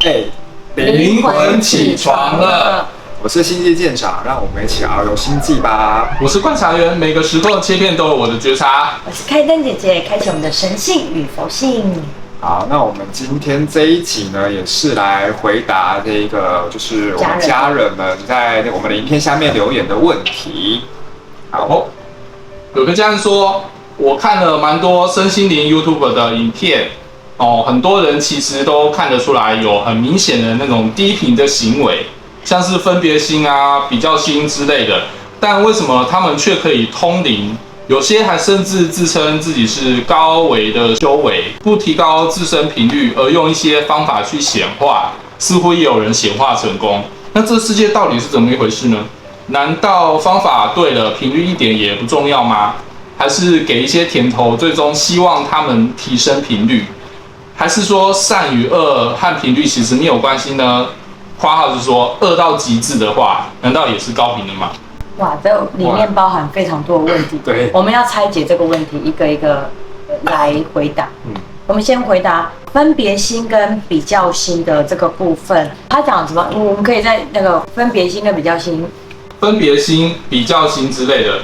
哎，灵魂起床了。我是星际舰长，让我们一起遨游星际吧。我是观察员，每个时空的切片都有我的觉察。我是开灯姐姐，开启我们的神性与佛性。好，那我们今天这一集呢，也是来回答这个，就是我们家人们在我们的影片下面留言的问题。好，有个家人说，我看了蛮多身心灵 YouTube 的影片。很多人其实都看得出来有很明显的那种低频的行为，像是分别心啊、比较心之类的。但为什么他们却可以通灵？有些还甚至自称自己是高维的修为，不提高自身频率，而用一些方法去显化，似乎也有人显化成功。那这世界到底是怎么一回事呢？难道方法对了，频率一点也不重要吗？还是给一些甜头，最终希望他们提升频率？还是说善与恶和频率其实没有关系呢？括号是说恶到极致的话，难道也是高频的吗？哇，这里面包含非常多的问题。对，我们要拆解这个问题，一个一个来回答。我们先回答分别心跟比较心的这个部分。他讲什么？我们可以在那个分别心跟比较心、分别心、比较心之类的，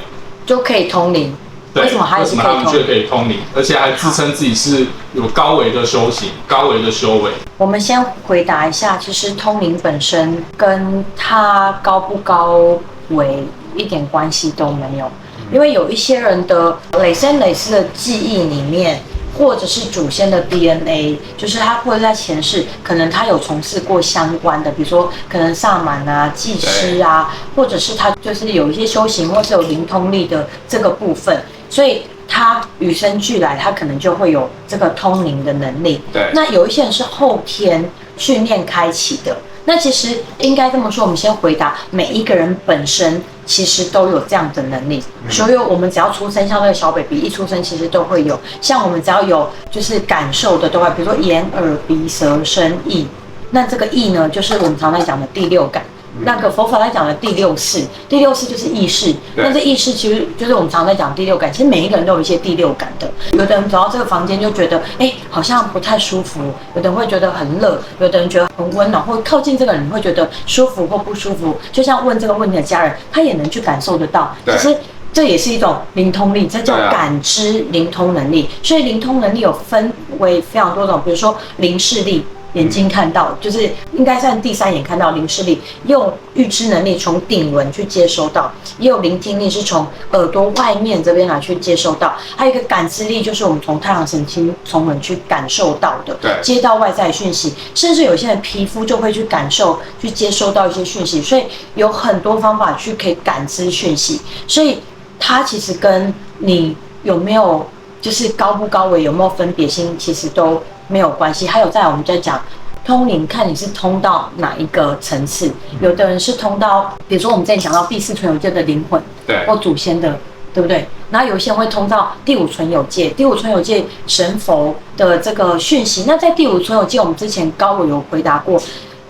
就可以通灵。为什么他们却可以通灵，而且还自称自己是有高维的修行、高维的修为？我们先回答一下，其实通灵本身跟他高不高维一点关系都没有，因为有一些人的累生累世的记忆里面，或者是祖先的 DNA， 就是他或者在前世可能他有从事过相关的，比如说可能萨满啊、祭师啊，或者是他就是有一些修行或是有灵通力的这个部分。所以他与生俱来，他可能就会有这个通灵的能力。对，那有一些人是后天训练开启的。那其实应该这么说，我们先回答每一个人本身其实都有这样的能力。所以我们只要出生，像那个小 baby 一出生，其实都会有。像我们只要有就是感受的都会，比如说眼、耳、鼻、舌、身、意。那这个意呢，就是我们常常讲的第六感。那个佛法在讲的第六识，第六识就是意识。那这意识其实就是我们常在讲第六感。其实每一个人都有一些第六感的。有的人走到这个房间就觉得，好像不太舒服；有的人会觉得很热；有的人觉得很温暖，或靠近这个人会觉得舒服或不舒服。就像问这个问题的家人，他也能去感受得到。其实这也是一种灵通力，这叫感知灵通能力。所以灵通能力有分为非常多种，比如说灵视力。眼睛看到，就是应该算第三眼看到灵视力，也有预知能力从顶轮去接收到，也有聆听力是从耳朵外面这边来去接收到，还有一个感知力就是我们从太阳神经丛轮去感受到的，接到外在讯息，甚至有些人皮肤就会去感受、去接收到一些讯息，所以有很多方法去可以感知讯息，所以它其实跟你有没有就是高不高维有没有分别心，其实都没有关系。还有在我们在讲通灵，看你是通到哪一个层次。有的人是通到，比如说我们之前讲到第四存有界的灵魂，或祖先的，对不对？然后有些人会通到第五存有界，第五存有界神佛的这个讯息。那在第五存有界，我们之前高我有回答过，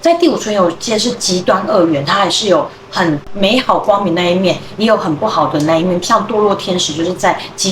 在第五存有界是极端恶缘，它还是有很美好光明那一面，也有很不好的那一面。像堕落天使就是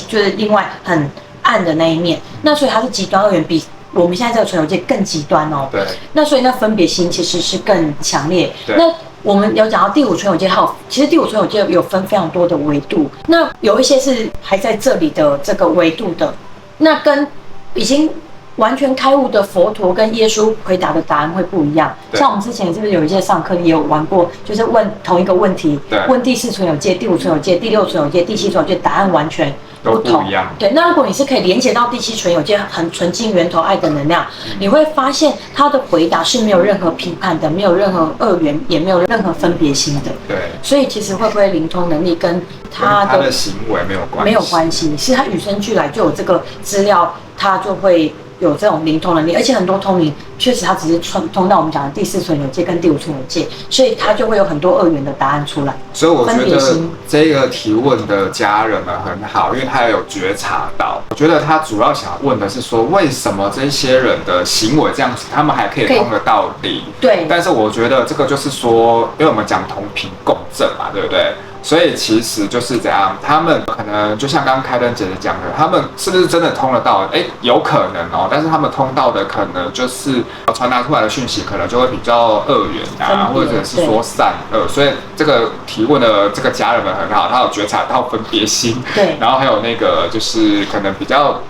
就是另外很暗的那一面。那所以它是极端恶缘，比我们现在这个存有界更极端哦。对。那所以那分别心其实是更强烈。那我们有讲到第五存有界，其实第五存有界有分非常多的维度。那有一些是还在这里的这个维度的，那跟已经完全开悟的佛陀跟耶稣回答的答案会不一样。像我们之前是不是有一些上课也有玩过，就是问同一个问题，问第四存有界、第五存有界、第六存有界、第七存有界，答案完全不同。一样。对，那如果你是可以连接到第七存有界很纯净源头爱的能量，你会发现他的回答是没有任何批判的，没有任何恶缘，也没有任何分别心的。对。所以其实会不会灵通能力跟他的行为没有关系，没有关系，是他与生俱来就有这个资料，他就会有这种灵通能力，而且很多通灵确实它只是通到我们讲的第四存有界跟第五存有界，所以它就会有很多二元的答案出来。所以我觉得这个提问的家人们很好，因为他有觉察到。我觉得他主要想问的是说，为什么这些人的行为这样子，他们还可以通得到灵？对。但是我觉得这个就是说，因为我们讲同频共振嘛，对不对？所以其实就是这样，他们可能就像刚刚开灯姐姐讲的，他们是不是真的通得到？有可能哦，但是他们通到的可能就是传达出来的讯息，可能就会比较二元啊，或者是说善恶。所以这个提问的这个家人们很好，他有觉察到分别心，对，然后还有那个就是可能比较。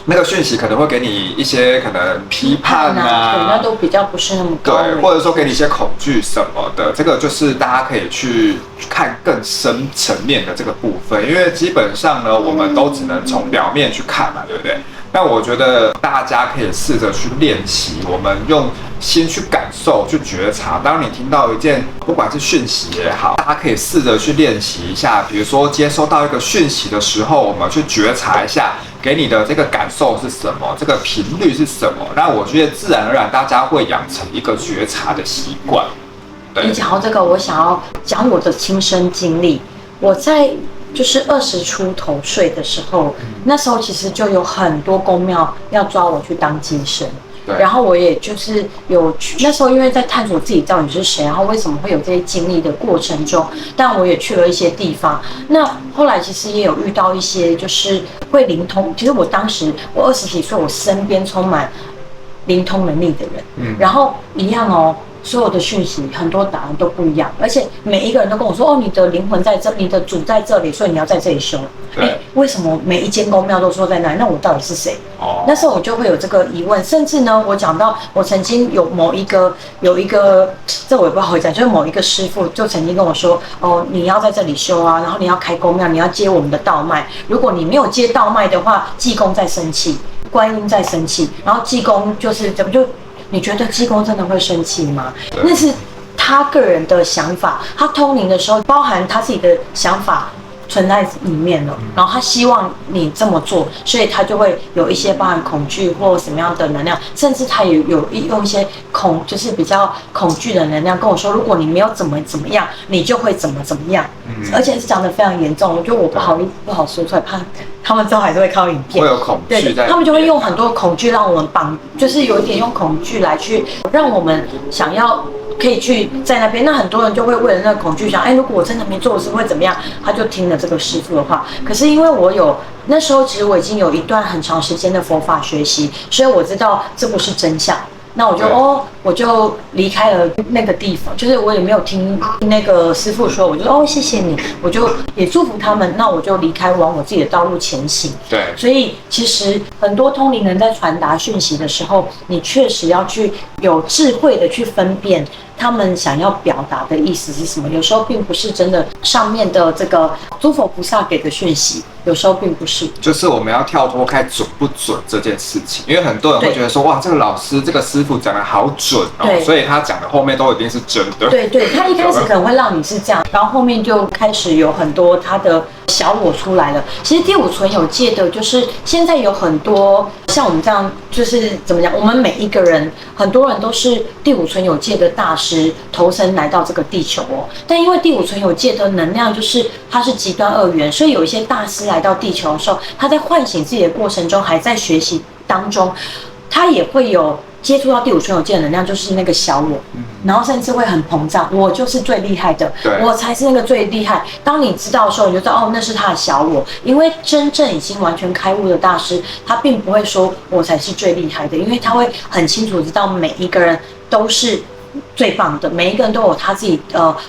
那个讯息可能会给你一些可能批判啊，对，那都比较不是那么高，对，或者说给你一些恐惧什么的，这个就是大家可以去看更深层面的这个部分，因为基本上呢，我们都只能从表面去看嘛，对不对？但我觉得大家可以试着去练习，我们用心去感受、去觉察。当你听到一件不管是讯息也好，大家可以试着去练习一下。比如说接收到一个讯息的时候，我们去觉察一下，给你的这个感受是什么，这个频率是什么。那我觉得自然而然大家会养成一个觉察的习惯。你讲到这个，我想要讲我的亲身经历。我在就是20出头岁的时候，那时候其实就有很多公庙要抓我去当接生，然后我也就是有那时候因为在探索自己到底是谁，然后为什么会有这些经历的过程中，但我也去了一些地方。那后来其实也有遇到一些就是会灵通，其实我当时我20几岁，我身边充满灵通能力的人，然后一样哦。所有的讯息很多答案都不一样，而且每一个人都跟我说：“哦，你的灵魂在这，你的主在这里，所以你要在这里修。”为什么每一间公庙都说在那里？那我到底是谁？那时候我就会有这个疑问，甚至呢，我讲到我曾经有一个，这我也不好讲，就是某一个师父就曾经跟我说：“哦，你要在这里修啊，然后你要开公庙，你要接我们的道脉。如果你没有接道脉的话，济公在生气，观音在生气，然后济公就是怎么就。”你觉得济公真的会生气吗？那是他个人的想法，他通灵的时候包含他自己的想法存在里面了，然后他希望你这么做，所以他就会有一些包含恐惧或什么样的能量，甚至他也有用一些就是比较恐惧的能量跟我说，如果你没有怎么样，你就会怎么样，而且是讲得非常严重，我觉得我不好说出来，怕他们之后还是会看影片，会有恐惧在，他们就会用很多恐惧让我们就是有一点用恐惧来去让我们想要。可以去在那边，那很多人就会为了那个恐惧想，如果我真的没做，是会怎么样？他就听了这个师父的话。可是因为那时候其实我已经有一段很长时间的佛法学习，所以我知道这不是真相。那我就离开了那个地方，就是我也没有听那个师父说，我就谢谢你，我就也祝福他们，那我就离开往我自己的道路前行。对，所以其实很多通灵人在传达讯息的时候，你确实要去有智慧的去分辨他们想要表达的意思是什么，有时候并不是真的上面的这个诸佛菩萨给的讯息，有时候并不是。就是我们要跳脱开准不准这件事情，因为很多人会觉得说，哇，这个老师这个师父讲的好准哦，所以他讲的后面都一定是真的。对，他一开始可能会让你是这样，然后后面就开始有很多他的小我出来了。其实第五存有界的，就是现在有很多像我们这样，就是怎么讲，我们每一个人，很多人都是第五存有界的大师投身来到这个地球哦。但因为第五存有界的能量就是它是极端二元，所以有一些大师来到地球的时候，他在唤醒自己的过程中，还在学习当中，他也会有接触到第五存有界的能量，就是那个小我，然后甚至会很膨胀，我就是最厉害的，我才是那个最厉害。当你知道的时候，你就知道那是他的小我，因为真正已经完全开悟的大师，他并不会说我才是最厉害的，因为他会很清楚知道每一个人都是最棒的，每一个人都有他自己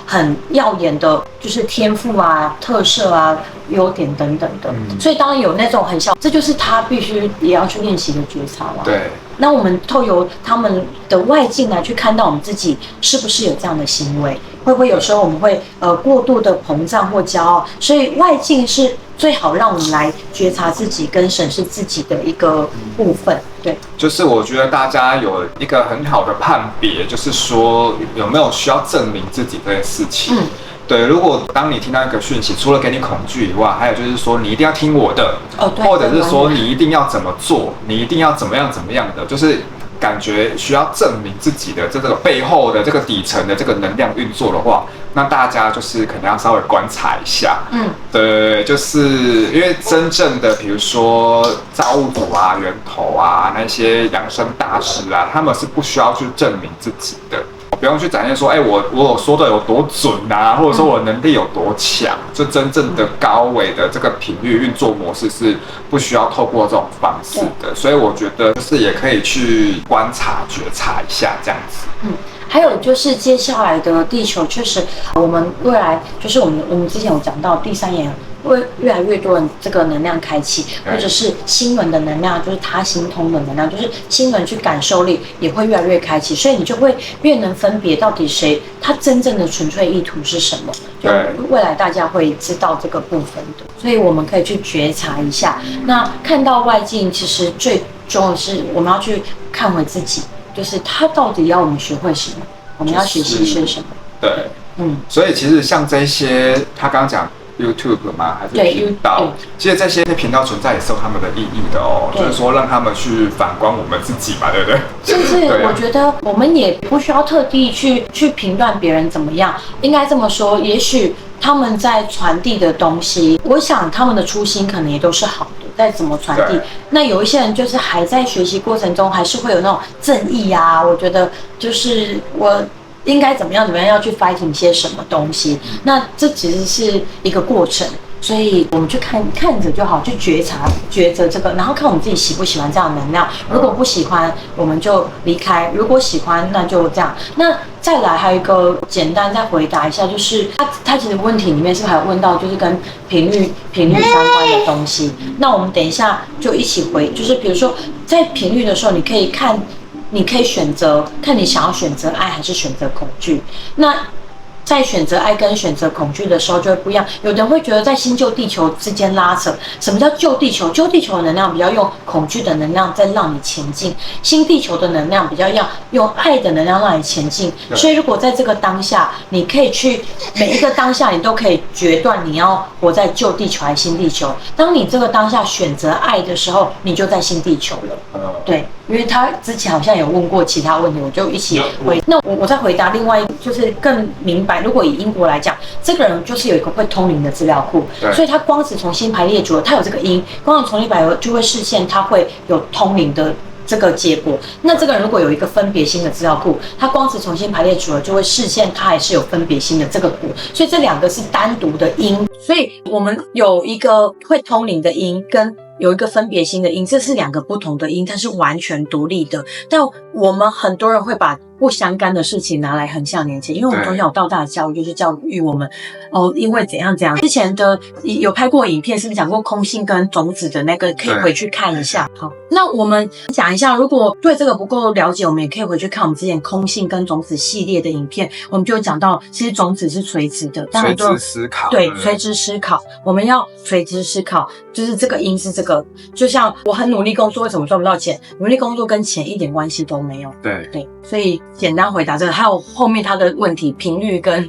很耀眼的，就是天赋啊、特色啊、优点等等的。所以当然有那种很这就是他必须也要去练习的觉察啦。对。那我们透由他们的外境来去看到我们自己是不是有这样的行为，会不会有时候我们会过度的膨胀或骄傲？所以外境是最好让我们来觉察自己跟审视自己的一个部分。对，就是我觉得大家有一个很好的判别，就是说有没有需要证明自己这件事情。对，如果当你听到一个讯息，除了给你恐惧以外，还有就是说你一定要听我的，或者是说你一定要怎么做，你一定要怎么样的，就是感觉需要证明自己的这个背后的这个底层的这个能量运作的话，那大家就是可能要稍微观察一下。对，就是因为真正的比如说造物主啊、源头啊那些养生大师啊，他们是不需要去证明自己的。不用去展现说，我说的有多准啊，或者说我能力有多强，就真正的高维的这个频率运作模式是不需要透过这种方式的，所以我觉得就是也可以去观察觉察一下这样子。还有就是接下来的地球，确实我们未来就是我们之前有讲到第3眼会越来越多人这个能量开启，或者是心轮的能量，就是他心通的能量，就是心轮去感受力也会越来越开启，所以你就会越能分别到底谁他真正的纯粹意图是什么，就未来大家会知道这个部分的，所以我们可以去觉察一下。那看到外境，其实最重要的是我们要去看回自己。就是他到底要我们学会什么，我们要学习些什么？对，所以其实像这些，他刚刚讲 YouTube 吗？还是频道？其实这些频道存在也是有他们的意义的哦，就是说让他们去反观我们自己嘛，对不对？甚至我觉得我们也不需要特地去评断别人怎么样，应该这么说，也许他们在传递的东西，我想他们的初心可能也都是好的。在怎么传递？那有一些人就是还在学习过程中，还是会有那种正义啊。我觉得就是我应该怎么样要去 fighting 些什么东西。那这其实是一个过程，所以我们去看着就好，去觉着这个，然后看我们自己喜不喜欢这样的能量。如果不喜欢，我们就离开；如果喜欢，那就这样。那再来还有一个简单再回答一下，就是他其实问题里面是不是还有问到就是跟频率相关的东西？那我们等一下就一起回，就是比如说在频率的时候，你可以选择看你想要选择爱还是选择恐惧。那在选择爱跟选择恐惧的时候就会不一样。有人会觉得在新旧地球之间拉扯，什么叫旧地球？旧地球的能量比较用恐惧的能量在让你前进，新地球的能量比较用爱的能量让你前进。所以如果在这个当下，你可以去每一个当下，你都可以决断你要活在旧地球还是新地球。当你这个当下选择爱的时候，你就在新地球了。对，因为他之前好像有问过其他问题，我就一起回。那我再回答另外一个，就是更明白。如果以英国来讲，这个人就是有一个会通灵的资料库，所以他光是重新排列组合，他有这个音，光是重新排列就会视线，他会有通灵的这个结果。那这个人如果有一个分别心的资料库，他光是重新排列组合就会视线，他还是有分别心的这个股，所以这两个是单独的音。所以我们有一个会通灵的音跟有一个分别心的音，这是两个不同的音，它是完全独立的。但我们很多人会把不相干的事情拿来横向连接，因为我们从小到大的教育就是教育我们因为怎样怎样。之前的有拍过影片，是不是讲过空性跟种子的那个，可以回去看一下。好，那我们讲一下，如果对这个不够了解，我们也可以回去看我们之前空性跟种子系列的影片，我们就讲到其实种子是垂直的，垂直思考，对，垂直思考，我们要垂直思考，就是这个音是这个，就像我很努力工作，为什么赚不到钱？努力工作跟钱一点关系都没有。对，所以简单回答这个，还有后面他的问题，频率跟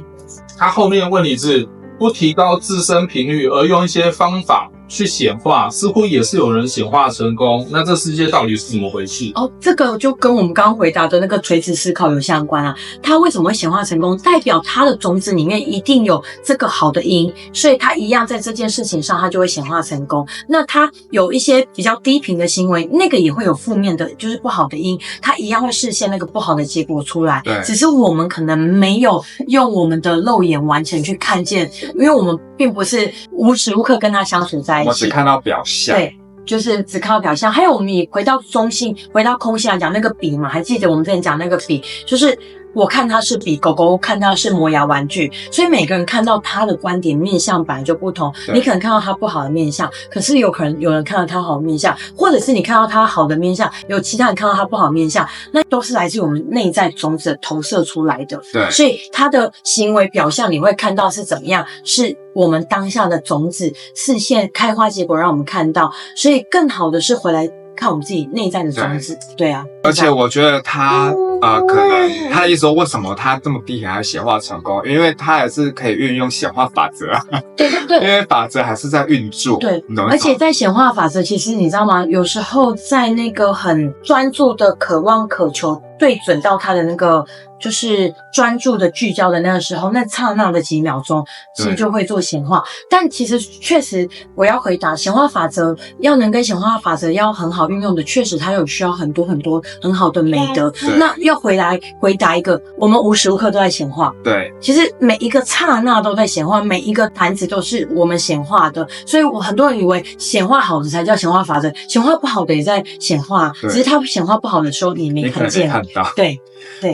他后面的问题是不提高自身频率，而用一些方法去显化，似乎也是有人显化成功。那这世界到底是怎么回事？这个就跟我们刚刚回答的那个垂直思考有相关啊。他为什么会显化成功？代表他的种子里面一定有这个好的因，所以他一样在这件事情上，他就会显化成功。那他有一些比较低频的行为，那个也会有负面的，就是不好的因，他一样会实现那个不好的结果出来。只是我们可能没有用我们的肉眼完全去看见，因为我们并不是无时无刻跟他相处在一起，我只看到表象。对，就是只看到表象。还有我们也回到中性，回到空性来讲那个笔嘛，还记得我们之前讲那个笔，就是我看它是笔，狗狗看它是磨牙玩具，所以每个人看到他的观点面向本来就不同。你可能看到他不好的面向，可是有可能有人看到他好的面向，或者是你看到他好的面向，有其他人看到他不好的面向，那都是来自于我们内在种子投射出来的。对，所以他的行为表象你会看到是怎么样，是我们当下的种子视线开花结果让我们看到，所以更好的是回来看我们自己内在的种子。对啊，而且我觉得他可能他的意思说，为什么他这么低还要显化成功？因为他还是可以运用显化法则啊。对，因为法则还是在运作。对，而且在显化法则，其实你知道吗？有时候在那个很专注的渴望渴求，对准到他的那个就是专注的聚焦的那个时候，那刹那的几秒钟，其实就会做显化。但其实确实，我要回答显化法则要能跟显化法则要很好运用的，确实它有需要很多很多很好的美德。那要回来回答一个，我们无时无刻都在显化。对，其实每一个刹那都在显化，每一个盘子都是我们显化的。所以很多人以为显化好的才叫显化法则，显化不好的也在显化，只是它显化不好的时候你没看见。看到。对。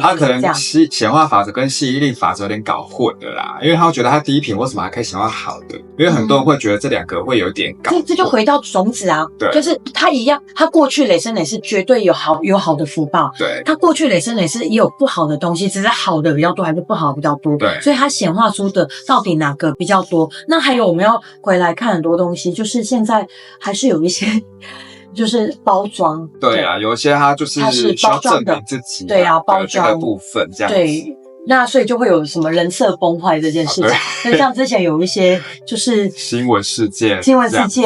他可能显化法则跟吸引力法则有点搞混了啦，因为他会觉得他第一品为什么还可以显化好的？因为很多人会觉得这两个会有点搞混。这就回到种子啊，对，就是他一样，他过去累生累世绝对有好的福报，对，他过去累生累世也有不好的东西，只是好的比较多还是不好的比较多，对，所以他显化出的到底哪个比较多？那还有我们要回来看很多东西，就是现在还是有一些。就是包装，对啊，有一些它就是需要证明自己，对啊，包装的部分这样子。对，那所以就会有什么人设崩坏这件事情。所以像之前有一些就是新闻事件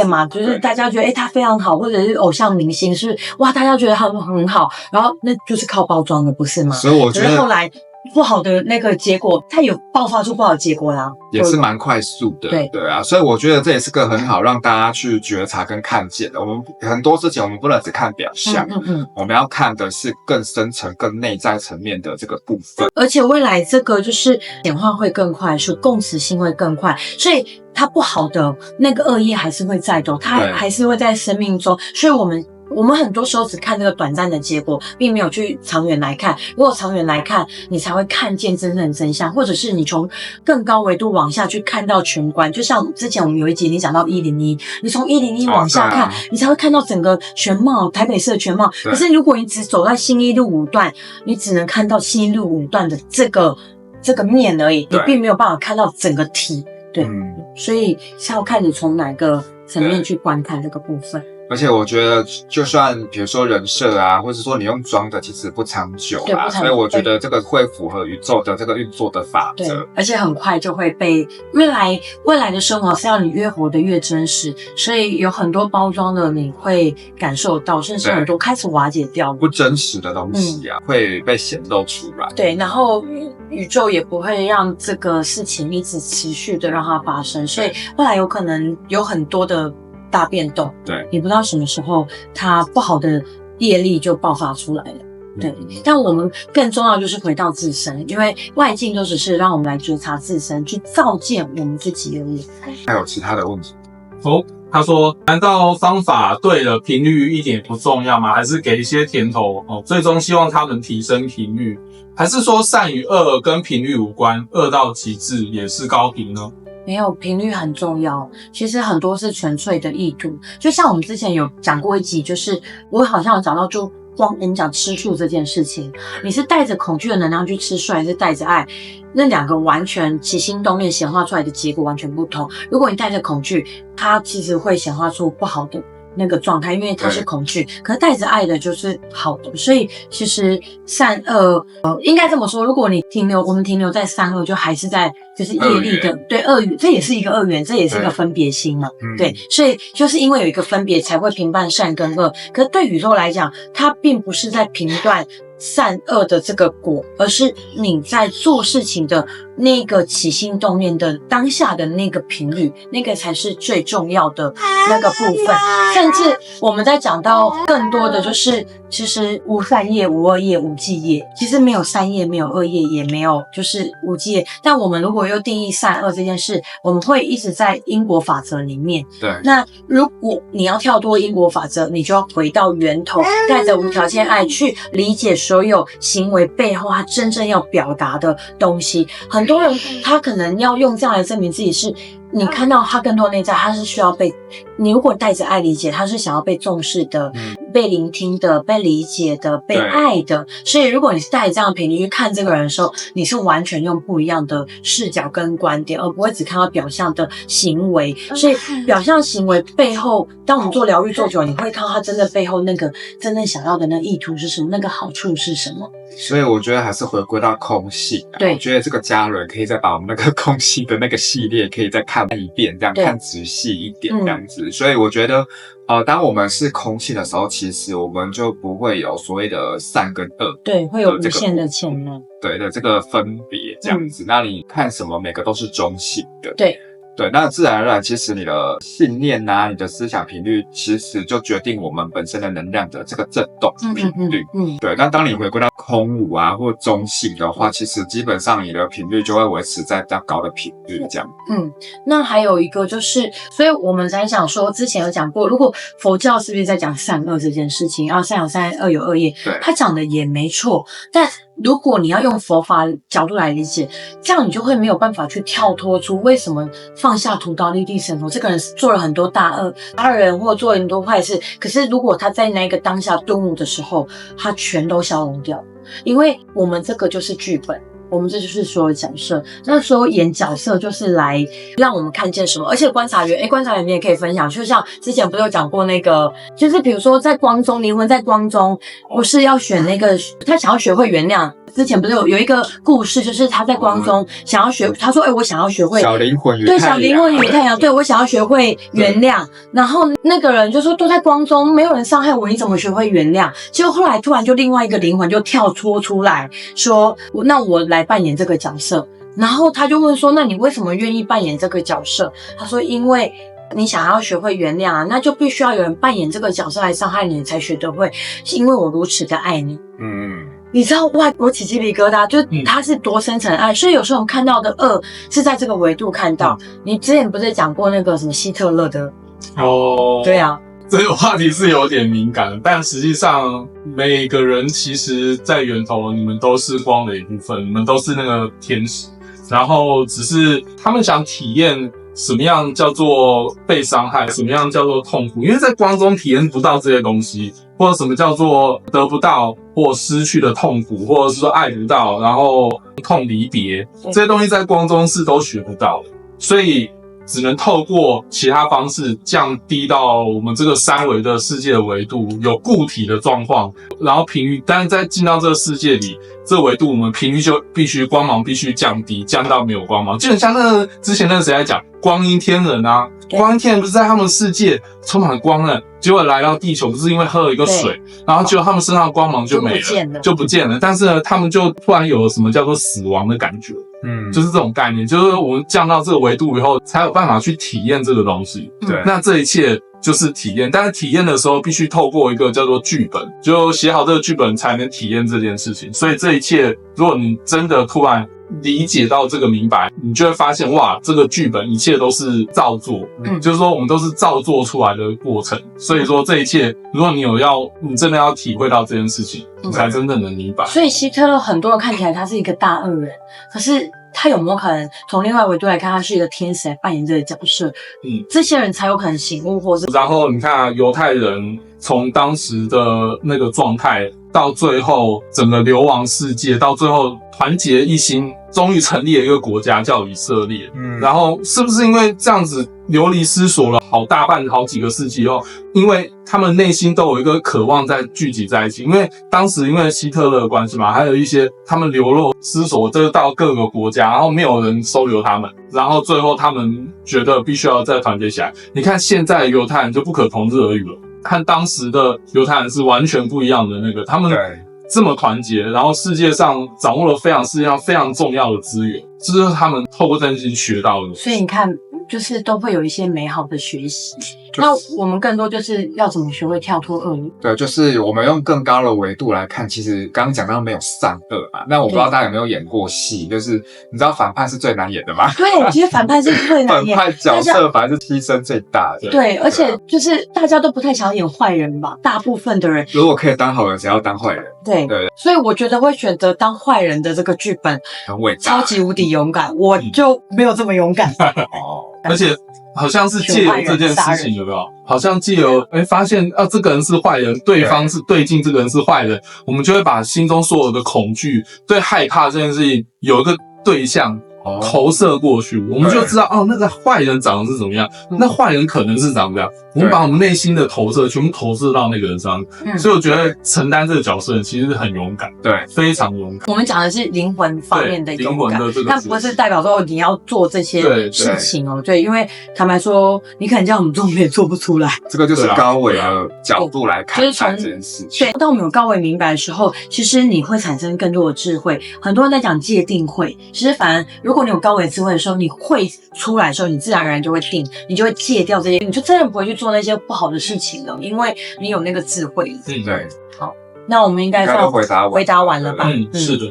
嘛，就是大家觉得他非常好，或者是偶像明星是哇，大家觉得他们很好，然后那就是靠包装的，不是吗？所以我觉得后来。不好的那个结果，它有爆发出不好的结果啦，也是蛮快速的，对啊，所以我觉得这也是个很好让大家去觉察跟看见的。我们很多事情我们不能只看表象，我们要看的是更深层、更内在层面的这个部分。而且未来这个就是显化会更快速，共识性会更快，所以它不好的那个恶业还是会在的，它还是会在生命中，所以我们很多时候只看这个短暂的结果，并没有去长远来看。如果长远来看，你才会看见真正的真相，或者是你从更高维度往下去看到全观。就像之前我们有一集你讲到101，你从101往下看，你才会看到整个全貌，台北市的全貌。可是如果你只走在新一路5段，你只能看到新一路5段的这个面而已，你并没有办法看到整个体。对，所以是要看你从哪个层面去观看这个部分。而且我觉得，就算比如说人设啊，或者说你用装的，其实不长久啊，所以我觉得这个会符合宇宙的这个运作的法则。对，而且很快就会被未来的生活是要你越活得越真实，所以有很多包装的你会感受到，甚至很多开始瓦解掉不真实的东西啊，会被显露出来。对，然后宇宙也不会让这个事情一直持续的让它发生，所以未来有可能有很多的大变动，对，你不知道什么时候它不好的业力就爆发出来了，对。但我们更重要就是回到自身，因为外境都只是让我们来觉察自身，去照见我们自己而已。还有其他的问题？他说：“难道方法对了，频率一点不重要吗？还是给一些甜头最终希望他们提升频率，还是说善与恶跟频率无关，恶到极致也是高频呢？”没有，频率很重要。其实很多是纯粹的意图，就像我们之前有讲过一集，就是我好像有讲到，就光你讲吃素这件事情，你是带着恐惧的能量去吃素，还是带着爱？那两个完全起心动念显化出来的结果完全不同。如果你带着恐惧，它其实会显化出不好的那个状态，因为它是恐惧，可是带着爱的就是好的。所以其实善恶应该这么说，如果你我们停留在善恶，就还是在就是业力的对恶缘，这也是一个恶缘，这也是一个分别心嘛，对，所以就是因为有一个分别才会评判善跟恶。可是对宇宙来讲，它并不是在评断善恶的这个果，而是你在做事情的那个起心动念的当下的那个频率，那个才是最重要的那个部分。甚至我们在讲到更多的就是其实无善业、无恶业、无忌业，其实没有善业，没有恶业，也没有就是无忌业。但我们如果又定义善恶这件事，我们会一直在因果法则里面。对，那如果你要跳脱因果法则，你就要回到源头，带着无条件爱去理解所有行为背后他真正要表达的东西。很多人他可能要用这样来证明自己是，你看到他更多内在，他是需要被你如果带着爱理解，他是想要被重视的，被聆听的，被理解的，被爱的。所以如果你是带着这样的频率去看这个人的时候，你是完全用不一样的视角跟观点，而不会只看到表象的行为。所以表象行为背后，当我们做疗愈做久，你会看到他真的背后那个真正想要的那个意图是什么，那个好处是什么。所以我觉得还是回归到空性。对，我觉得这个家人可以再把我们那个空性的那个系列可以再看一遍，这样看仔细一点这样子。所以我觉得当我们是空性的时候，其实我们就不会有所谓的善跟恶，对，会有无限的潜能，对的这个分别这样子。那你看什么，每个都是中性的，对。对，那自然而然，其实你的信念啊，你的思想频率，其实就决定我们本身的能量的这个振动频率。对，那当你回归到空无啊或中性的话，其实基本上你的频率就会维持在比较高的频率这样。那还有一个就是，所以我们才想说，之前有讲过，如果佛教是不是在讲善恶这件事情，善有善业，恶有恶业，他讲的也没错，但如果你要用佛法角度来理解，这样你就会没有办法去跳脱出为什么放下屠刀立地成佛，这个人做了很多大恶，杀人或做了很多坏事，可是如果他在那个当下顿悟的时候，他全都消融掉，因为我们这个就是剧本。我们这就是所有角色，那时候演角色就是来让我们看见什么，而且观察员你也可以分享，就像之前不是有讲过那个，就是比如说在光中，灵魂在光中，不是要选那个他想要学会原谅。之前不是有一个故事，就是他在光中想要学，他说我想要学会小灵魂与太阳，对，小灵魂与太阳，对，我想要学会原谅。然后那个人就说都在光中，没有人伤害我，你怎么学会原谅？结果后来突然就另外一个灵魂就跳脱出来说，那我来扮演这个角色。然后他就问说，那你为什么愿意扮演这个角色？他说因为你想要学会原谅啊，那就必须要有人扮演这个角色来伤害你，才学得会，因为我如此的爱你。你知道哇，我起鸡皮疙瘩，就它是多深层爱，所以有时候我们看到的恶是在这个维度看到。你之前不是讲过那个什么希特勒的？对啊，这个话题是有点敏感，但实际上每个人其实在源头，你们都是光的一部分，你们都是那个天使，然后只是他们想体验什么样叫做被伤害，什么样叫做痛苦，因为在光中体验不到这些东西，或者什么叫做得不到或失去的痛苦，或者是说爱不到，然后痛离别，这些东西在光中是都学不到的，所以只能透过其他方式降低到我们这个三维的世界的维度，有固体的状况，然后频率，但是在进到这个世界里，这个维度我们频率就必须光芒必须降低，降到没有光芒。就很像那个之前那个谁在讲光阴天人啊，光阴天人不是在他们世界充满光了，结果来到地球不是因为喝了一个水，然后结果他们身上的光芒就没了，就不见了。但是呢，他们就突然有了什么叫做死亡的感觉。就是这种概念，就是我们降到这个维度以后，才有办法去体验这个东西。对，那这一切就是体验，但是体验的时候必须透过一个叫做剧本，就写好这个剧本才能体验这件事情。所以这一切，如果你真的突然理解到这个明白，你就会发现哇，这个剧本一切都是造作，就是说我们都是造作出来的过程。所以说这一切，如果你真的要体会到这件事情，你才真的能明白。所以希特勒很多人看起来他是一个大恶人，可是他有没有可能从另外维度来看，他是一个天使来扮演这个角色？这些人才有可能醒悟，或是然后你看啊，犹太人从当时的那个状态，到最后整个流亡世界，到最后团结一心，终于成立了一个国家叫以色列。然后是不是因为这样子流离失所了好几个世纪后，因为他们内心都有一个渴望在聚集在一起，因为当时因为希特勒的关系嘛，还有一些他们流落失所，这就到各个国家，然后没有人收留他们，然后最后他们觉得必须要再团结起来。你看现在的犹太人就不可同日而语了，看当时的犹太人是完全不一样的那个，他们这么团结，然后世界上掌握了世界上非常重要的资源，这就是他们透过这件事情学到的。所以你看，就是都会有一些美好的学习。那我们更多就是要怎么学会跳脱恶意。对，就是我们用更高的维度来看，其实刚刚讲到没有善恶嘛，那我不知道大家有没有演过戏，就是你知道反派是最难演的吗？对，其实反派是最难演，反派角色反而是牺牲最大的。对，而且就是大家都不太想演坏人吧，大部分的人如果可以当好人，谁要当坏人？对，所以我觉得会选择当坏人的这个剧本很伟大，超级无敌勇敢，我就没有这么勇敢。而且好像是借由这件事情，有没有？好像借由发现这个人是坏人，对方是对镜这个人是坏人，我们就会把心中所有的恐惧、对害怕这件事情有一个对象投射过去，我们就知道那个坏人长得是怎么样，那坏人可能是长这样，我们把我们内心的投射全部投射到那个人上，所以我觉得承担这个角色其实是很勇敢，对，非常勇敢。我们讲的是灵魂方面的勇敢，但不是代表说你要做这些事情哦。对，因为坦白说，你可能叫我们做，我们也做不出来。这个就是高维的角度来看待这件事情。对，当我们有高维明白的时候，其实你会产生更多的智慧。很多人在讲界定会，其实反而如果果你有高维智慧的时候，你会出来的时候，你自然而然就会定，你就会戒掉这些，你就真的不会去做那些不好的事情了，因为你有那个智慧。对。好，那我们应该都回答完了吧？是的。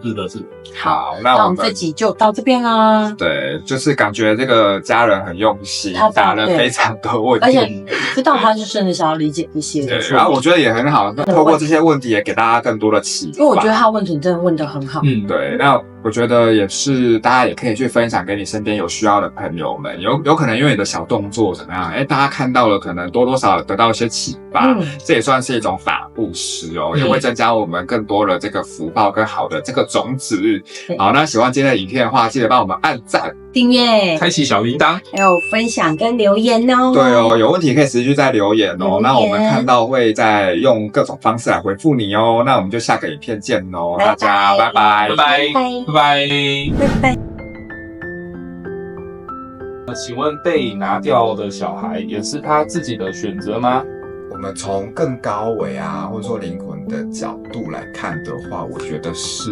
好，那我们这集就到这边啦。对，就是感觉这个家人很用心，他答了非常多问题，而且知道他是真的想要理解这些。对，然后我觉得也很好，透过这些问题也给大家更多的启发。因为我觉得他问题真的问得很好。对，那我觉得也是，大家也可以去分享给你身边有需要的朋友们，有可能因为你的小动作怎么样，大家看到了，可能多多少少得到一些启发，这也算是一种法布施哦，也会增加我们更多的这个福报跟好的这个种子。好，那喜欢今天的影片的话，记得帮我们按赞、订阅、开启小铃铛，还有分享跟留言哦。对哦，有问题可以持续再留言哦。那我们看到会再用各种方式来回复你哦。那我们就下个影片见哦，大家拜拜，拜拜，拜拜。请问被拿掉的小孩也是他自己的选择吗？我们从更高维啊，或者说灵魂的角度来看的话，我觉得是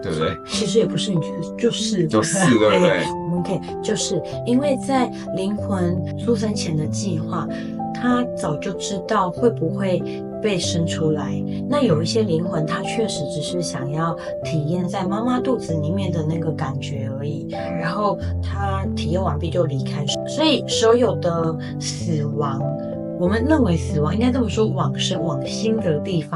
对不对？其实也不是，你觉得就是对不对？我们可以就是因为在灵魂出生前的计划，他早就知道会不会被生出来。那有一些灵魂，他确实只是想要体验在妈妈肚子里面的那个感觉而已，然后他体验完毕就离开。所以所有的死亡，我们认为死亡应该这么说，往生往心的地方。